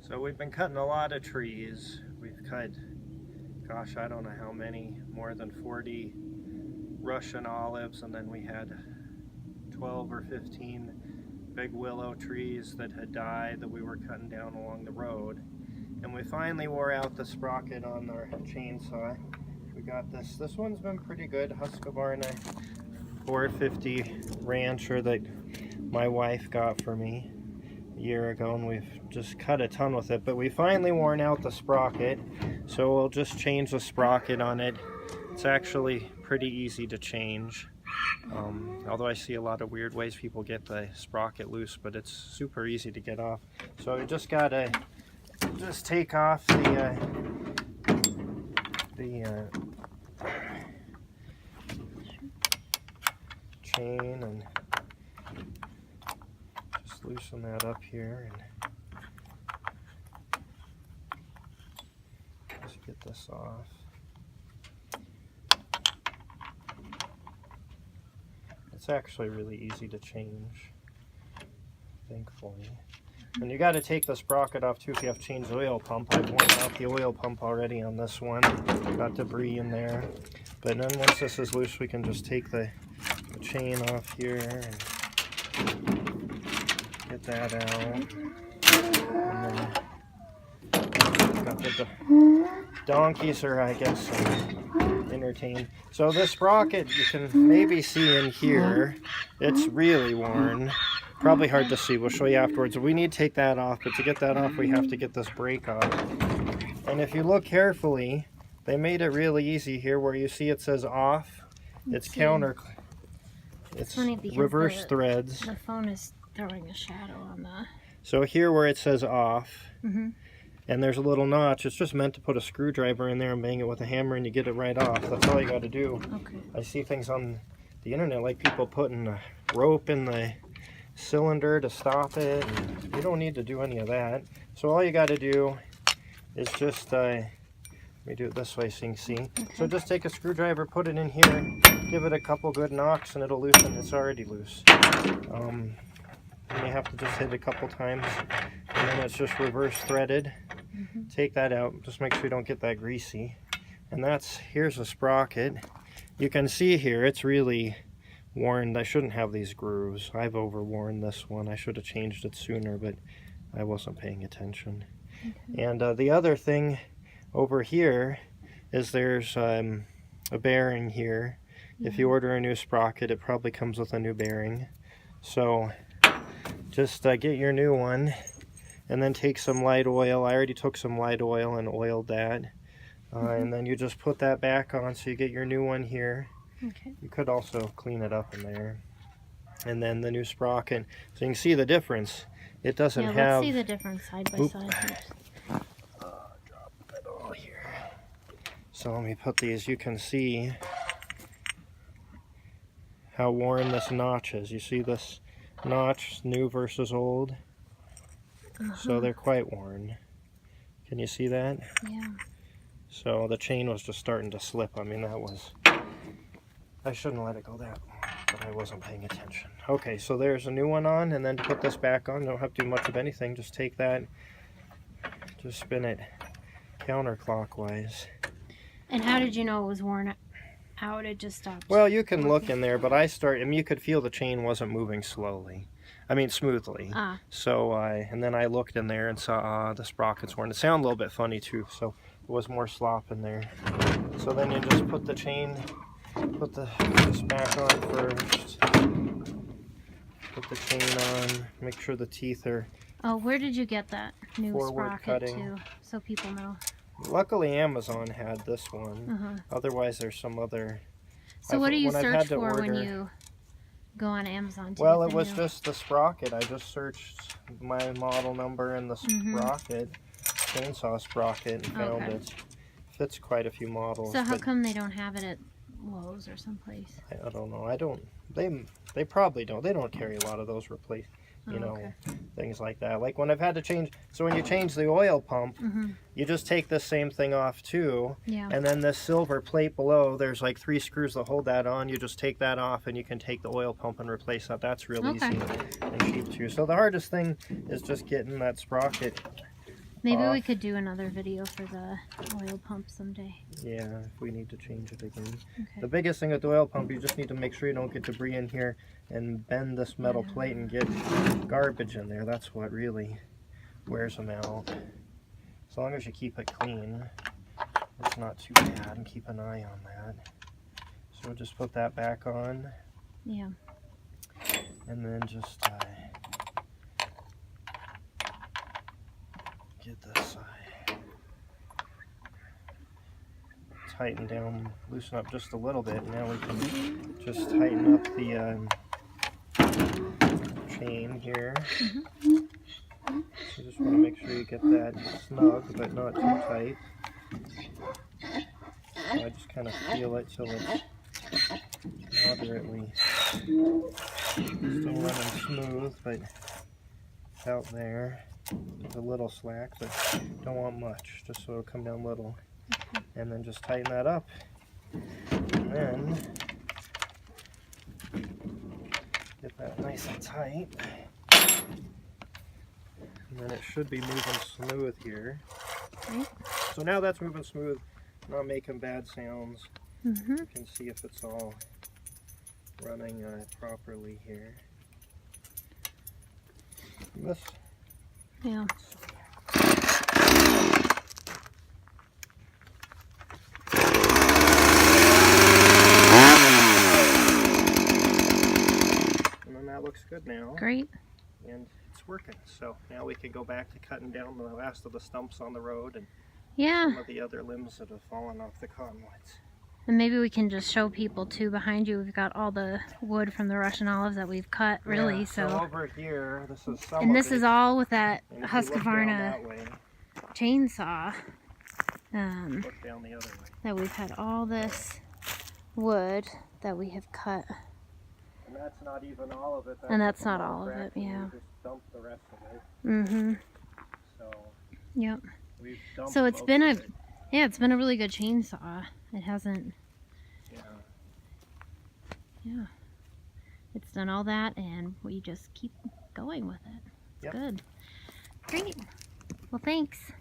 So we've been cutting a lot of trees. We've cut, gosh, I don't know how many, more than 40 Russian olives, and then we had 12 or 15 big willow trees that had died that we were cutting down along the road. And we finally wore out the sprocket on our chainsaw. We got this. This one's been pretty good. Husqvarna 450 Rancher that my wife got for me a year ago, and we've just cut a ton with it. But we finally worn out the sprocket, so we'll just change the sprocket on it. It's actually pretty easy to change. Although I see a lot of weird ways people get the sprocket loose, but it's super easy to get off. So we just gotta take off the chain and just loosen that up here and just get this off. It's actually really easy to change, thankfully. And you got to take the sprocket off too if you have to change the oil pump. I've worn out the oil pump already on this one. Got debris in there. But then once this is loose, we can just take the chain off here and get that out. And then got the donkeys are, I guess, entertained. So this sprocket, you can maybe see in here, it's really worn. Probably hard to see. We'll show you afterwards. We need to take that off, but to get that off, we have to get this brake off. And if you look carefully, they made it really easy here where you see it says off. It's it's reverse threads. The phone is throwing a shadow on the... So here where it says off, and there's a little notch, it's just meant to put a screwdriver in there and bang it with a hammer and you get it right off. That's all you got to do. Okay. I see things on the internet like people putting a rope in the cylinder to stop it. You don't need to do any of that. So all you got to do is just let me do it this way so you can see. Okay. So just take a screwdriver, put it in here, give it a couple good knocks, and it'll loosen. It's already loose. You may have to just hit it a couple times, and then it's just reverse threaded. Take that out. Just make sure you don't get that greasy. And here's a sprocket. You can see here it's really worn. I shouldn't have these grooves. I've overworn this one. I should have changed it sooner, but I wasn't paying attention. Okay. And the other thing over here is there's a bearing here. If you order a new sprocket, it probably comes with a new bearing. So just get your new one and then take some light oil. I already took some light oil and oiled that. And then you just put that back on so you get your new one here. Okay. You could also clean it up in there. And then the new sprocket. So you can see the difference. It doesn't have... let's see the difference side by side. Drop it all here. So let me put these. You can see how worn this notch is. You see this notch, new versus old? So they're quite worn. Can you see that? Yeah. So the chain was just starting to slip. I mean, I shouldn't let it go that long, but I wasn't paying attention. Okay, so there's a new one on, and then to put this back on, you don't have to do much of anything. Just take that, just spin it counterclockwise. And how did you know it was worn out? It just stopped? Well, you can look in there, but I mean, you could feel the chain wasn't moving smoothly. So and then I looked in there and saw the sprockets worn. It sounded a little bit funny too, so there was more slop in there. So then you just put the chain, this back on first. Put the chain on, make sure the teeth are where did you get that new forward sprocket cutting. So people know? Luckily Amazon had this one. Otherwise there's some other... So what do you search for when you go on Amazon? Well, it was just the sprocket. I just searched my model number and the sprocket, chainsaw sprocket, and found it. Fits quite a few models. So how come they don't have it at Lowe's or someplace? I don't know. They probably don't. They don't carry a lot of those things like that. Like when I've had to change, so when you change the oil pump, you just take this same thing off too, and then this silver plate below, there's like 3 screws that hold that on. You just take that off and you can take the oil pump and replace that. That's real easy and cheap too. So the hardest thing is just getting that sprocket Maybe off. we could do another video for the oil pump someday. Yeah, if we need to change it again. Okay. The biggest thing with the oil pump, you just need to make sure you don't get debris in here and bend this metal plate and get garbage in there. That's what really wears them out. As long as you keep it clean, it's not too bad, and keep an eye on that. So we'll just put that back on. Yeah. And then just get this side. Tighten down, loosen up just a little bit. Now we can just tighten up the chain here. So just want to make sure you get that snug, but not too tight. So I just kind of feel it till it's moderately still running smooth, but it's out there. There's a little slack, but don't want much, just so it'll come down little. And then just tighten that up. And then get that nice and tight. And then it should be moving smooth here. Okay. So now that's moving smooth, not making bad sounds. You can see if it's all running properly here. This. Yeah. And then that looks good now. Great. And it's working. So now we can go back to cutting down the last of the stumps on the road and some of the other limbs that have fallen off the cottonwoods. And maybe we can just show people too, behind you we've got all the wood from the Russian olives that we've cut, really. Yeah, so over here, this is some and of this it. is all with that And if you look down Husqvarna that way, chainsaw. look down the other way. That we've had all this wood that we have cut. And that's not even all of it. And that's just not small all of it, fraction. yeah. We just dumped the rest of it. So Yep. we've dumped So it's most been of it. it's been a really good chainsaw. It hasn't, Yeah. it's done all that, and we just keep going with it. It's Yep. good. Great. Well, thanks.